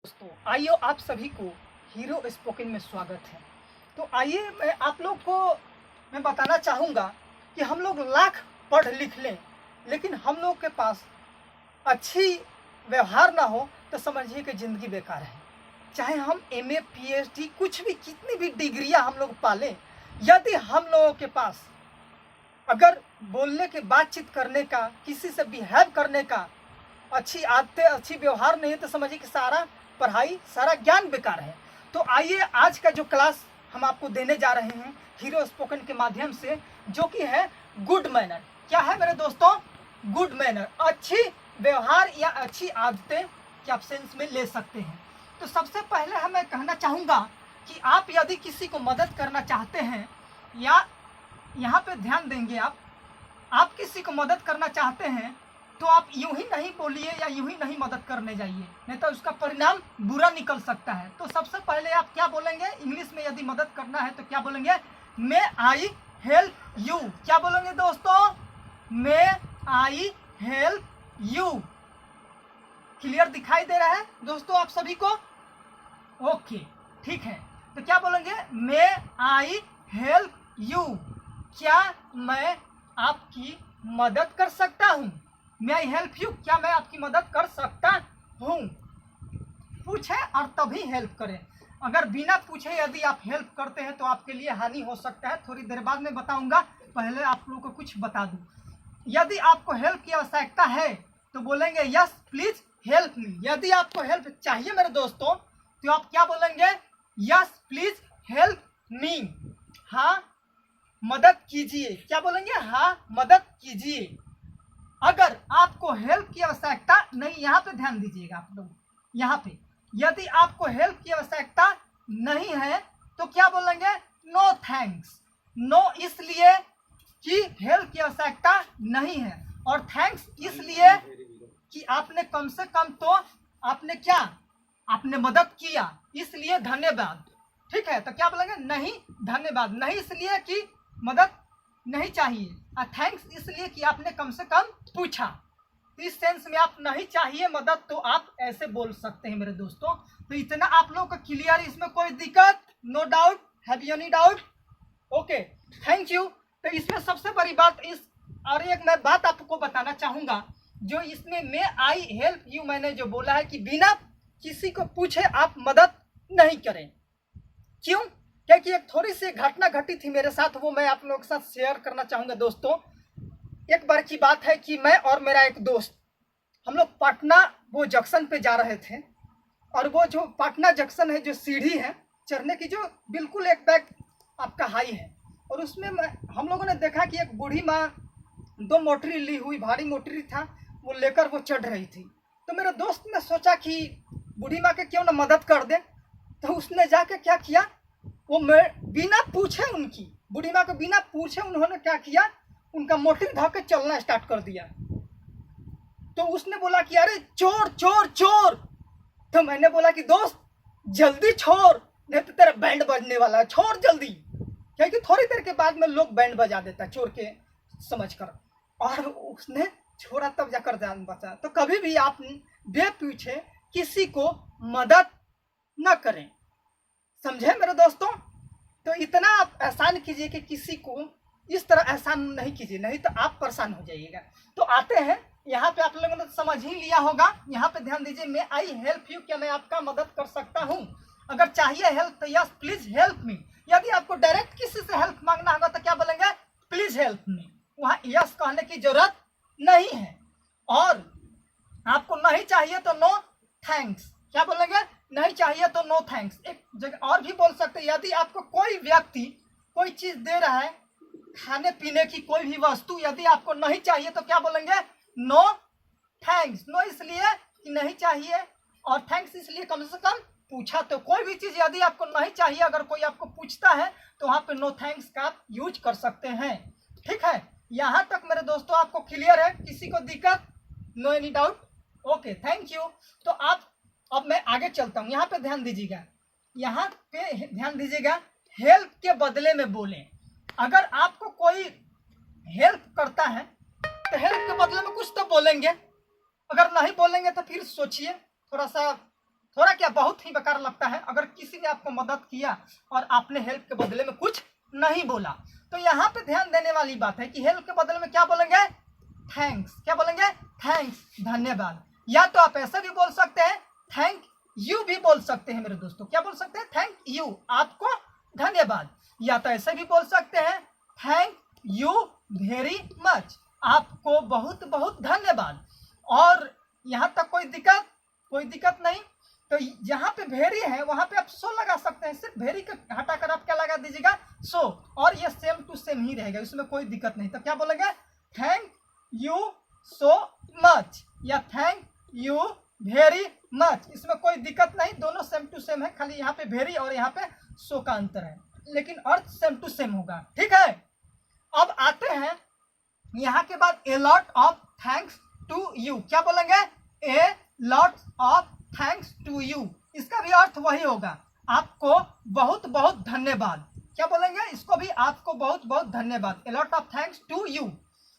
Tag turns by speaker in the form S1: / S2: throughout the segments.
S1: दोस्तों आइए आप सभी को हीरो स्पोकन में स्वागत है। तो आइए मैं आप लोग को बताना चाहूँगा कि हम लोग लाख पढ़ लिख लें लेकिन हम लोग के पास अच्छी व्यवहार ना हो तो समझिए कि ज़िंदगी बेकार है। चाहे हम एमए पीएचडी कुछ भी कितनी भी डिग्रियां हम लोग पालें, यदि हम लोगों के पास अगर बोलने के बातचीत करने का, किसी से बिहेव करने का अच्छी आदतें, अच्छी व्यवहार नहीं है तो समझिए कि सारा पढ़ाई, सारा ज्ञान बेकार है। तो आइए आज का जो क्लास हम आपको देने जा रहे हैं हीरो स्पोकन के माध्यम से, जो कि है गुड मैनर। क्या है मेरे दोस्तों? गुड मैनर, अच्छी व्यवहार या अच्छी आदतें के आप सेंस में ले सकते हैं। तो सबसे पहले हमें कहना चाहूँगा कि आप यदि किसी को मदद करना चाहते हैं या यहाँ पे ध्यान देंगे, आप किसी को मदद करना चाहते हैं तो आप यूं ही नहीं बोलिए या यूं ही नहीं मदद करने जाइए, नहीं तो उसका परिणाम बुरा निकल सकता है। तो सबसे पहले आप क्या बोलेंगे? इंग्लिश में यदि मदद करना है तो क्या बोलेंगे? मे आई हेल्प यू। क्या बोलेंगे दोस्तों? मे आई हेल्प यू। क्लियर दिखाई दे रहा है दोस्तों आप सभी को? ओके, ठीक है। तो क्या बोलेंगे? मे आई हेल्प यू। क्या मैं आपकी मदद कर सकता हूँ? मे आई हेल्प यू, क्या मैं आपकी मदद कर सकता हूँ? पूछे और तभी हेल्प करें। अगर बिना पूछे यदि आप हेल्प करते हैं तो आपके लिए हानि हो सकता है। थोड़ी देर बाद में बताऊंगा, पहले आप लोगों को कुछ बता दूं। यदि आपको हेल्प की आवश्यकता है तो बोलेंगे यस प्लीज हेल्प मी। यदि आपको हेल्प चाहिए मेरे दोस्तों तो आप क्या बोलेंगे? Yes please help me. हाँ मदद कीजिए। क्या बोलेंगे? हाँ मदद कीजिए। अगर आपको हेल्प की आवश्यकता नहीं, यहाँ पे ध्यान दीजिएगा आप लोग, यहाँ पे यदि आपको हेल्प की आवश्यकता नहीं है तो क्या बोलेंगे? No thanks. नो इसलिए कि हेल्प की आवश्यकता नहीं है, और थैंक्स इसलिए कि आपने कम से कम तो आपने क्या, आपने मदद किया, इसलिए धन्यवाद। ठीक है, तो क्या बोलेंगे? नहीं धन्यवाद। नहीं इसलिए कि मदद नहीं चाहिए, थैंक्स इसलिए कि आपने कम से कम पूछा। इस सेंस में आप नहीं चाहिए मदद तो आप ऐसे बोल सकते हैं मेरे दोस्तों। तो इतना आप लोग का क्लियर, इसमें कोई दिक्कत? No doubt? Have you any doubt? Okay, thank you. तो इसमें सबसे बड़ी बात और एक मैं बात आपको बताना चाहूँगा, जो इसमें मे आई हेल्प यू मैंने जो बोला है कि बिना किसी को पूछे आप मदद नहीं करें। क्यों? क्योंकि एक थोड़ी सी घटना घटी थी मेरे साथ, वो मैं आप लोगों के साथ शेयर करना चाहूँगा दोस्तों। एक बार की बात है कि मैं और मेरा एक दोस्त, हम लोग पटना वो जंक्शन पे जा रहे थे, और वो जो पटना जंक्शन है, जो सीढ़ी है चढ़ने की, जो बिल्कुल एक बैग आपका हाई है, और उसमें हम लोगों ने देखा कि एक बूढ़ी माँ 2 मोटरी ली हुई, भारी मोटरी था, वो लेकर वो चढ़ रही थी। तो मेरे दोस्त ने सोचा कि बूढ़ी माँ के क्यों ना मदद कर दे। तो उसने जाके क्या किया, वो बिना पूछे, उनकी बूढ़ी माँ को बिना पूछे उन्होंने क्या किया, उनका मोटरी धो के चलना स्टार्ट कर दिया। तो उसने बोला कि अरे चोर चोर चोर। तो मैंने बोला कि दोस्त जल्दी छोड़, नहीं तो तेरा बैंड बजने वाला है, छोड़ जल्दी। क्योंकि थोड़ी देर के बाद में लोग बैंड बजा देता है चोर के समझकर। और उसने छोड़ा तब जाकर जान बचा। तो कभी भी आप बे पूछे किसी को मदद न करें, समझे मेरे दोस्तों? तो इतना आप एहसान कीजिए कि किसी को इस तरह एहसान नहीं कीजिए, नहीं तो आप परेशान हो जाइएगा। तो आते हैं यहाँ पे, आप लोगों ने समझ ही लिया होगा। यहाँ पे ध्यान दीजिए, मे आई हेल्प यू, क्या मैं आपका मदद कर सकता हूँ? अगर चाहिए हेल्प तो यस प्लीज हेल्प मी। यदि आपको डायरेक्ट किसी से हेल्प मांगना होगा तो क्या बोलेंगे? Please help me. वहाँ यस कहने की जरूरत नहीं है। और आपको नहीं चाहिए तो नो थैंक्स। क्या बोलेंगे? नहीं चाहिए तो नो थैंक्स। एक जगह और भी बोल सकते हैं, यदि आपको कोई व्यक्ति कोई चीज दे रहा है, खाने पीने की कोई भी वस्तु, यदि आपको नहीं चाहिए तो क्या बोलेंगे? No thanks. नो इसलिए कि नहीं चाहिए, और थैंक्स इसलिए कम से कम पूछा। तो कोई भी चीज यदि आपको नहीं चाहिए, अगर कोई आपको पूछता है तो वहां पे नो थैंक्स का आप यूज कर सकते हैं। ठीक है, यहाँ तक मेरे दोस्तों आपको क्लियर है? किसी को दिक्कत? No any doubt? Okay, thank you. तो आप, अब मैं आगे चलता हूँ। यहाँ पे ध्यान दीजिएगा, यहाँ पे ध्यान दीजिएगा, हेल्प के बदले में बोलें। अगर आपको कोई हेल्प करता है तो हेल्प के बदले में कुछ तो बोलेंगे। अगर नहीं बोलेंगे तो फिर सोचिए, थोड़ा क्या बहुत ही बेकार लगता है अगर किसी ने आपको मदद किया और आपने हेल्प के बदले में कुछ नहीं बोला। तो यहाँ पे ध्यान देने वाली बात है कि हेल्प के बदले में क्या बोलेंगे, थैंक्स। क्या बोलेंगे, थैंक्स, धन्यवाद। या तो आप ऐसा भी बोल सकते हैं, थैंक यू भी बोल सकते हैं मेरे दोस्तों। क्या बोल सकते हैं, थैंक यू, आपको धन्यवाद। या तो ऐसे भी बोल सकते हैं, थैंक यू वेरी मच, आपको बहुत बहुत धन्यवाद। और यहाँ तक कोई दिक्कत नहीं। तो जहाँ पे वेरी है वहां पे आप सो लगा सकते हैं, सिर्फ वेरी को हटाकर आप क्या लगा दीजिएगा, सो, और ये सेम टू सेम ही रहेगा, इसमें कोई दिक्कत नहीं। तो क्या बोलेंगे, थैंक यू सो मच या थैंक यू वेरी मच, इसमें कोई दिक्कत नहीं, दोनों सेम टू सेम है, खाली यहाँ पे वेरी और यहाँ पे सो का अंतर है, लेकिन अर्थ सेम टू सेम होगा। ठीक है, अब आते हैं यहाँ के बाद a lot of thanks to you. क्या बोलेंगे, a lot of thanks to you, इसका भी अर्थ वही होगा, आपको बहुत बहुत धन्यवाद। क्या बोलेंगे, इसको भी आपको बहुत बहुत धन्यवाद, a lot of thanks to you.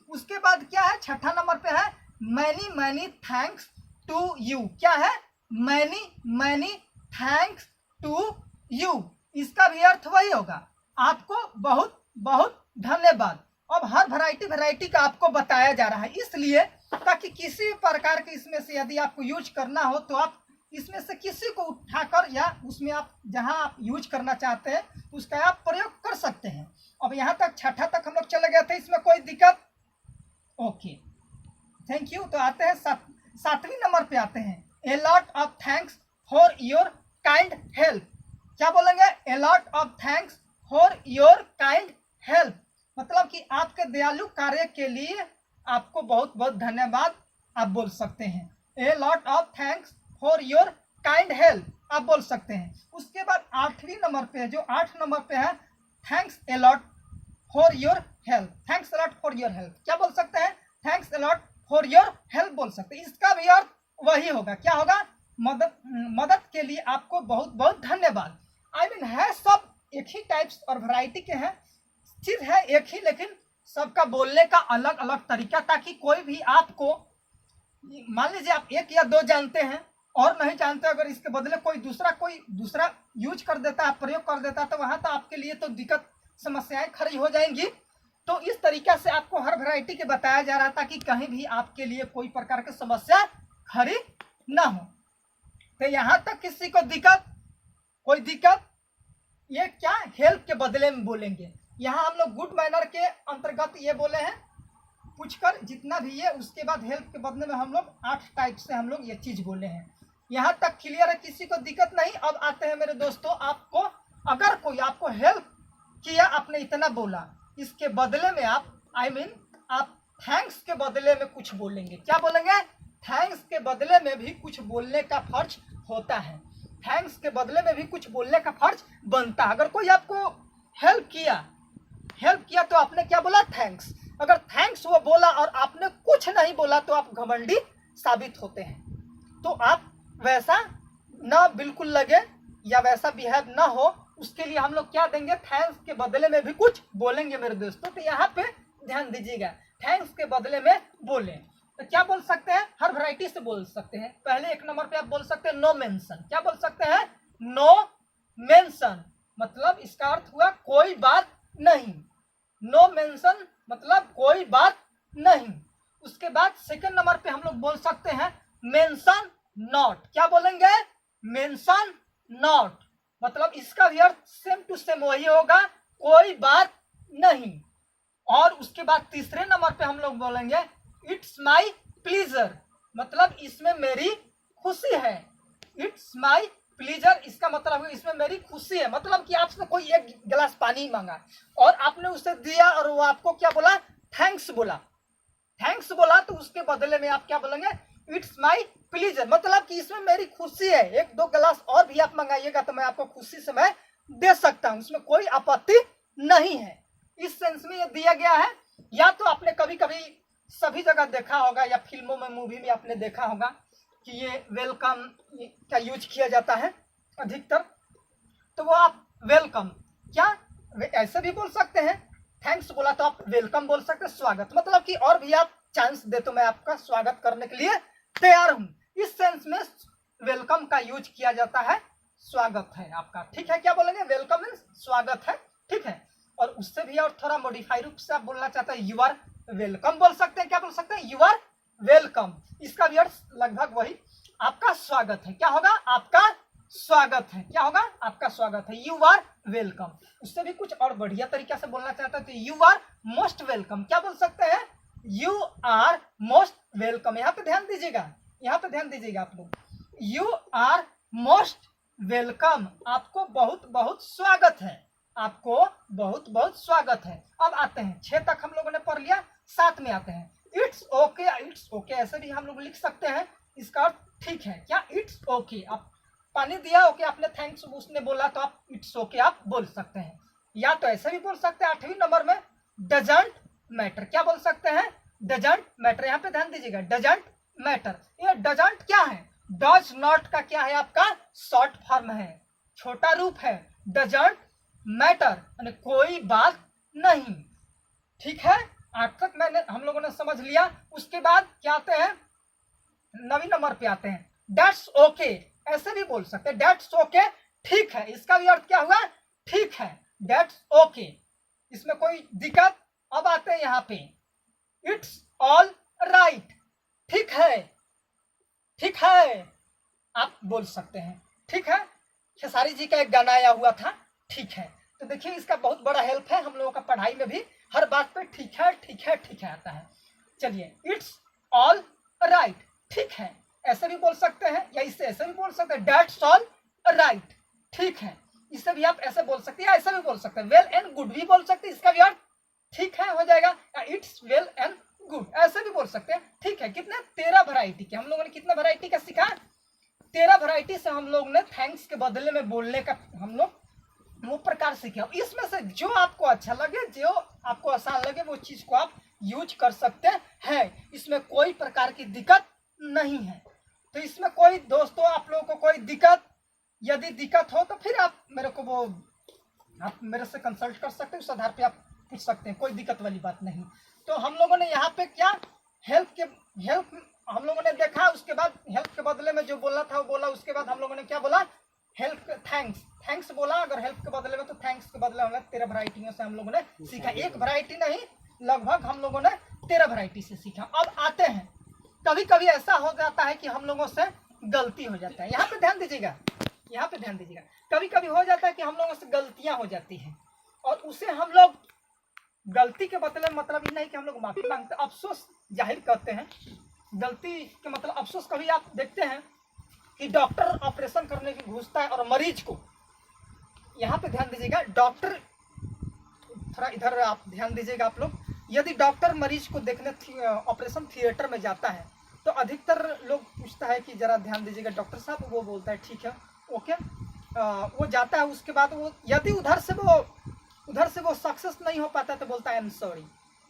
S1: उसके बाद क्या है, छठा नंबर पे है many many thanks to you. क्या है, many many thanks to you, इसका भी अर्थ वही होगा, आपको बहुत बहुत धन्यवाद। अब हर वैरायटी का आपको बताया जा रहा है, इसलिए ताकि किसी भी प्रकार के इसमें से यदि आपको यूज करना हो तो आप इसमें से किसी को उठाकर या उसमें आप जहां आप यूज करना चाहते हैं उसका आप प्रयोग कर सकते हैं। अब यहाँ तक छठा तक हम लोग चले गए थे, इसमें कोई दिक्कत, ओके, थैंक यू। तो आते हैं सातवीं नंबर पे आते हैं, ए lot of thanks for your kind help. क्या बोलेंगे, a lot of thanks for your kind help, मतलब कि आपके दयालु कार्य के लिए आपको बहुत बहुत धन्यवाद आप बोल सकते हैं। ए lot of thanks for your kind help आप बोल सकते हैं। उसके बाद आठवीं नंबर पे है, जो 8 नंबर पे है, thanks a lot for your help. Thanks a lot for your help क्या बोल सकते हैं, thanks a lot for your help बोल सकते हैं। इसका भी अर्थ वही होगा, क्या होगा, मदद के लिए आपको बहुत बहुत धन्यवाद। आई मीन है सब एक ही टाइप्स और वैरायटी के हैं, चीज है एक ही, लेकिन सबका बोलने का अलग अलग तरीका, ताकि कोई भी आपको, मान लीजिए आप एक या दो जानते हैं और नहीं जानते, अगर इसके बदले कोई दूसरा यूज कर देता है, प्रयोग कर देता है, तो वहां तो आपके लिए तो दिक्कत समस्याएं खड़ी हो जाएंगी। तो इस तरीका से आपको हर वैरायटी के बताया जा रहा था कि कहीं भी आपके लिए कोई प्रकार की समस्या खड़ी ना हो। तो यहाँ तक किसी को कोई दिक्कत, ये क्या हेल्प के बदले में बोलेंगे। यहाँ हम लोग गुड मैनर के अंतर्गत ये बोले हैं, पूछकर जितना भी है, उसके बाद हेल्प के बदले में हम लोग 8 टाइप से हम लोग ये चीज बोले हैं। यहाँ तक क्लियर है, किसी को दिक्कत नहीं। अब आते हैं मेरे दोस्तों, आपको अगर कोई आपको हेल्प किया, आपने इतना बोला, इसके बदले में आप आप थैंक्स के बदले में कुछ बोलेंगे। क्या बोलेंगे, थैंक्स के बदले में भी कुछ बोलने का फर्ज होता है, थैंक्स के बदले में भी कुछ बोलने का फर्ज बनता है। अगर कोई आपको हेल्प किया तो आपने क्या बोला, थैंक्स। अगर थैंक्स वो बोला और आपने कुछ नहीं बोला तो आप घमंडी साबित होते हैं। तो आप वैसा ना बिल्कुल लगे या वैसा बिहेव ना हो, उसके लिए हम लोग क्या देंगे, थैंक्स के बदले में भी कुछ बोलेंगे मेरे दोस्तों। तो यहाँ पे ध्यान दीजिएगा, थैंक्स के बदले में बोले तो क्या बोल सकते हैं, हर वैरायटी से बोल सकते हैं। पहले 1 नंबर पे आप बोल सकते हैं नो मेंशन। क्या बोल सकते हैं, नो मेंशन, मतलब इसका अर्थ हुआ कोई बात नहीं। नो मेंशन मतलब कोई बात नहीं। उसके बाद 2nd नंबर पे हम लोग बोल सकते हैं मेंशन नॉट। क्या बोलेंगे, मेंशन नॉट, मतलब इसका भी अर्थ सेम टू सेम वही होगा, कोई बात नहीं। और उसके बाद 3रे नंबर पे हम लोग बोलेंगे इट्स माई प्लीजर, मतलब इसमें मेरी खुशी है। इट्स माई प्लीजर, इसका मतलब है इसमें मेरी खुशी है, मतलब कि आपसे कोई 1 गिलास पानी मांगा और आपने उसे दिया और वो आपको क्या बोला, थैंक्स बोला, तो उसके बदले में आप क्या बोलेंगे, इट्स माई प्लीजर, मतलब कि इसमें मेरी खुशी है, 1-2 गिलास और भी आप मंगाइएगा तो मैं आपको खुशी से मैं दे सकता हूँ, इसमें कोई आपत्ति नहीं है। इस सेंस में ये दिया गया है। या तो आपने कभी कभी सभी जगह देखा होगा या फिल्मों में, मूवी में आपने देखा होगा कि ये वेलकम का यूज किया जाता है अधिकतर, तो वो आप वेलकम, क्या ऐसे भी बोल सकते हैं, थैंक्स बोला तो आप वेलकम बोल सकते हैं, स्वागत, मतलब कि और भी आप चांस दे तो मैं आपका स्वागत करने के लिए तैयार हूं। इस सेंस में वेलकम का यूज किया जाता है, स्वागत है आपका, ठीक है। क्या बोलेंगे, वेलकम मीन्स स्वागत है, ठीक है। और उससे भी और थोड़ा मॉडिफाई रूप से आप बोलना चाहते हैं यू आर वेलकम बोल सकते हैं। क्या बोल सकते हैं, यू आर वेलकम। इसका भी अर्थ लगभग वही, आपका स्वागत है। क्या होगा, आपका स्वागत है। क्या होगा, आपका स्वागत है, यू आर वेलकम। उससे भी कुछ और बढ़िया तरीका से बोलना चाहते हैं तो यू आर मोस्ट वेलकम। क्या बोल सकते हैं, यू आर मोस्ट वेलकम। यहाँ पे ध्यान दीजिएगा, यहाँ पे ध्यान दीजिएगा आप लोग, यू आर मोस्ट वेलकम, आपको बहुत बहुत स्वागत है, आपको बहुत बहुत स्वागत है। अब आते हैं 6 तक हम लोगों ने पढ़ लिया, 7 में आते हैं। इट्स ओके, इट्स ओके ऐसे भी हम लोग लिख सकते हैं, इसका अर्थ ठीक है। क्या, इट्स ओके, आप पानी दिया ओके, आपने थैंक्स उसने बोला तो आप इट्स ओके आप बोल सकते हैं। या तो ऐसे भी बोल सकते हैं 8वीं नंबर में, डजंट मैटर। क्या बोल सकते हैं, डजंट मैटर। यहाँ पे ध्यान दीजिएगा, डजंट मैटर। ये डजंट क्या है, डज नॉट का क्या है, आपका शॉर्ट फॉर्म है, छोटा रूप है। डजंट मैटर यानी कोई बात नहीं, ठीक है। आज तक मैंने हम लोगों ने समझ लिया। उसके बाद क्या आते हैं, 9वीं नंबर पे आते हैं, दैट्स ओके। ऐसे भी बोल सकते हैं, दैट्स ओके, ठीक है। इसका भी अर्थ क्या हुआ, ठीक है, दैट्स ओके, इसमें कोई दिक्कत। अब आते हैं यहाँ पे, इट्स ऑल राइट, ठीक है, ठीक है आप बोल सकते हैं, ठीक है। खेसारी जी का एक गाना आया हुआ था, ठीक है। तो देखिए इसका बहुत बड़ा हेल्प है हम लोगों का, पढ़ाई में भी हर बात पे ठीक है, ठीक है, ठीक है आता है। चलिए, इट्स ऑल राइट, ठीक है, ऐसे भी बोल सकते हैं, या इससे ऐसे भी बोल सकते हैं, दैट्स ऑल राइट, ठीक है। इससे भी आप ऐसे बोल सकते हैं, या ऐसे भी बोल सकते हैं, वेल एंड गुड भी बोल सकते हैं, इसका भी अर्थ ठीक है हो जाएगा, या इट्स वेल एंड गुड ऐसे भी बोल सकते हैं, ठीक है। कितने 13 वैरायटी के हम लोगों ने कितना वैरायटी का सीखा, 13 वैरायटी से हम लोग ने थैंक्स के बदले में बोलने का हम लोग वो प्रकार सीखे। इसमें से जो आपको अच्छा लगे, जो आपको आसान लगे, वो चीज को आप यूज कर सकते हैं, इसमें कोई प्रकार की दिक्कत नहीं है। तो इसमें कोई दोस्तों आप लोगों को कोई दिक्कत, यदि दिक्कत हो तो फिर आप मेरे को वो आप मेरे से कंसल्ट कर सकते हैं, उस आधार पे आप पूछ सकते हैं, कोई दिक्कत वाली बात नहीं। तो हम लोगों ने यहाँ पे क्या हेल्प हम लोगों ने देखा, उसके बाद हेल्प के बदले में जो बोलना था वो बोला, उसके बाद हम लोगों ने क्या बोला, हेल्प थैंक्स बोला। अगर हेल्प के बदले में तो थैंक्स के बदले हम लोग 13 वैरायटियों से हम लोगों ने सीखा, एक वैरायटी नहीं, लगभग हम लोगों ने 13 वैरायटी से सीखा। अब आते हैं, कभी कभी ऐसा हो जाता है कि हम लोगों से गलती हो जाता है। यहाँ पे ध्यान दीजिएगा, यहाँ पे ध्यान दीजिएगा, कभी कभी हो जाता है कि हम लोगों से गलतियां हो जाती हैं, और उसे हम लोग गलती के बदले मतलब ये नहीं कि हम लोग माफी मांगते, अफसोस जाहिर करते हैं। गलती के मतलब अफसोस, कभी आप देखते हैं कि डॉक्टर ऑपरेशन करने की घुसता है और मरीज को, यहाँ पे ध्यान दीजिएगा, डॉक्टर थोड़ा इधर आप ध्यान दीजिएगा आप लोग, यदि डॉक्टर मरीज को देखने ऑपरेशन थिएटर में जाता है तो अधिकतर लोग पूछता है कि जरा ध्यान दीजिएगा डॉक्टर साहब, वो बोलता है ठीक है ओके, वो जाता है। उसके बाद वो यदि उधर से वो सक्सेस नहीं हो पाता तो बोलता है आई एम सॉरी,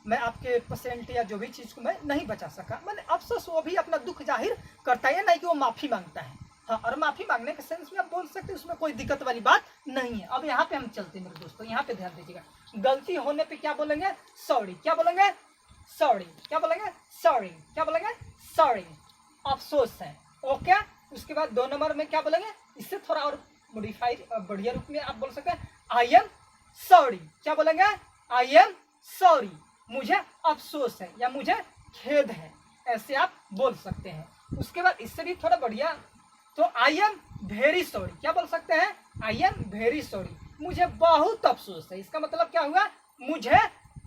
S1: मैं आपके पेशेंट या जो भी चीज को मैं नहीं बचा सका। मैंने अफसोस, वो भी अपना दुख जाहिर करता है, नहीं कि वो माफी मांगता है। हाँ, और माफी मांगने के सेंस में आप बोल सकते हैं, उसमें कोई दिक्कत वाली बात नहीं है। अब यहाँ पे हम चलते हैं मेरे दोस्तों, यहाँ पे ध्यान दीजिएगा, गलती होने पे क्या बोलेंगे, सॉरी। क्या बोलेंगे, सॉरी। क्या बोलेंगे, सॉरी। क्या बोलेंगे, सॉरी, अफसोस है, ओके। उसके बाद 2 नंबर में क्या बोलेंगे, इससे थोड़ा और मॉडिफाइड बढ़िया रूप में आप बोल सकते हैं, आई एम सॉरी। क्या बोलेंगे, आई एम सॉरी, मुझे अफसोस है या मुझे खेद है, ऐसे आप बोल सकते हैं। उसके बाद इससे भी थोड़ा बढ़िया, तो आई एम वेरी सॉरी। क्या बोल सकते हैं, आई एम वेरी सॉरी, मुझे बहुत अफसोस है। इसका मतलब क्या हुआ, मुझे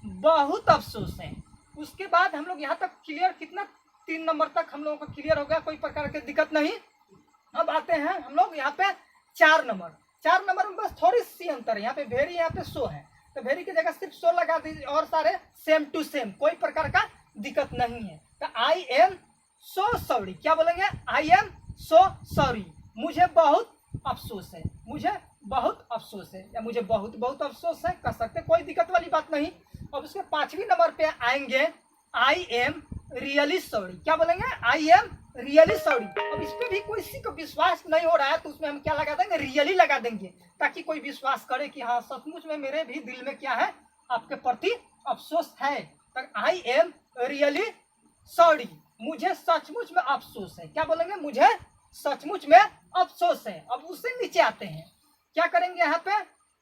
S1: बहुत अफसोस है। उसके बाद हम लोग यहाँ तक क्लियर, कितना 3 नंबर तक हम लोगों को क्लियर हो गया, कोई प्रकार की दिक्कत नहीं। अब आते हैं हम लोग यहाँ पे 4 नंबर। 4 नंबर में बस थोड़ी सी अंतर है, यहाँ पे वेरी, यहाँ पे सो है, तो वेरी की जगह सिर्फ सो लगा दीजिए, और सारे सेम टू सेम, कोई प्रकार का दिक्कत नहीं है। तो आई एम सो सॉरी। क्या बोलेंगे, आई एम सो सॉरी, मुझे बहुत अफसोस है, मुझे बहुत अफसोस है, या मुझे बहुत बहुत अफसोस है कर सकते, कोई दिक्कत वाली बात नहीं। अब उसके 5वीं नंबर पे आएंगे, आई एम रियली सॉरी। क्या बोलेंगे, आई एम रियली सॉरी। अब इस पे भी किसी को विश्वास नहीं हो रहा है, तो उसमें हम क्या लगा देंगे, रियली लगा देंगे, ताकि कोई विश्वास करे कि हाँ सचमुच में मेरे भी दिल में क्या है, आपके प्रति अफसोस है। तो आई एम रियली सॉरी, मुझे सचमुच में अफसोस है। क्या बोलेंगे, मुझे सचमुच में अफसोस है। अब उससे नीचे आते हैं, क्या करेंगे यहाँ पे,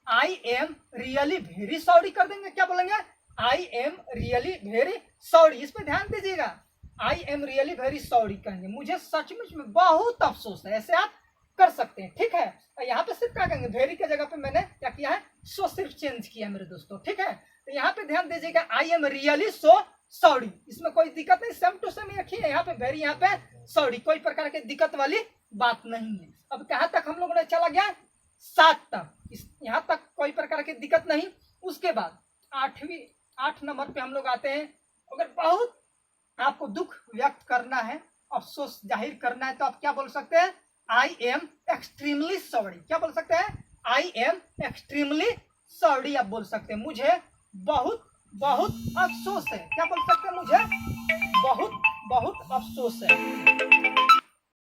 S1: I am really very sorry कर देंगे। क्या बोलेंगे, I am really very sorry. इस पे ध्यान दीजिएगा, I am really very sorry कहेंगे, मुझे सचमुच में बहुत अफसोस है। ऐसे आप कर सकते हैं, ठीक है। यहाँ पे सिर्फ क्या कहेंगे, वेरी के जगह पे मैंने क्या किया है, सो सिर्फ चेंज किया है मेरे दोस्तों, ठीक है। तो यहाँ पे ध्यान दीजिएगा, I am really so sorry, इसमें कोई दिक्कत नहीं, सेम टू सेम रखिए। यहाँ पे वेरी, यहाँ पे सॉरी, कोई प्रकार की दिक्कत वाली बात नहीं है। अब कहाँ तक हम लोगों ने चला गया, 7 तक, यहाँ तक कोई प्रकार की दिक्कत नहीं। उसके बाद 8 नंबर पे हम लोग आते हैं। अगर बहुत आपको दुख व्यक्त करना है, अफसोस जाहिर करना है, तो आप क्या बोल सकते हैं, आई एम एक्सट्रीमली सॉरी। क्या बोल सकते हैं, आई एम एक्सट्रीमली सॉरी आप बोल सकते हैं, मुझे बहुत बहुत अफसोस है। क्या बोल सकते हैं, मुझे बहुत बहुत अफसोस है।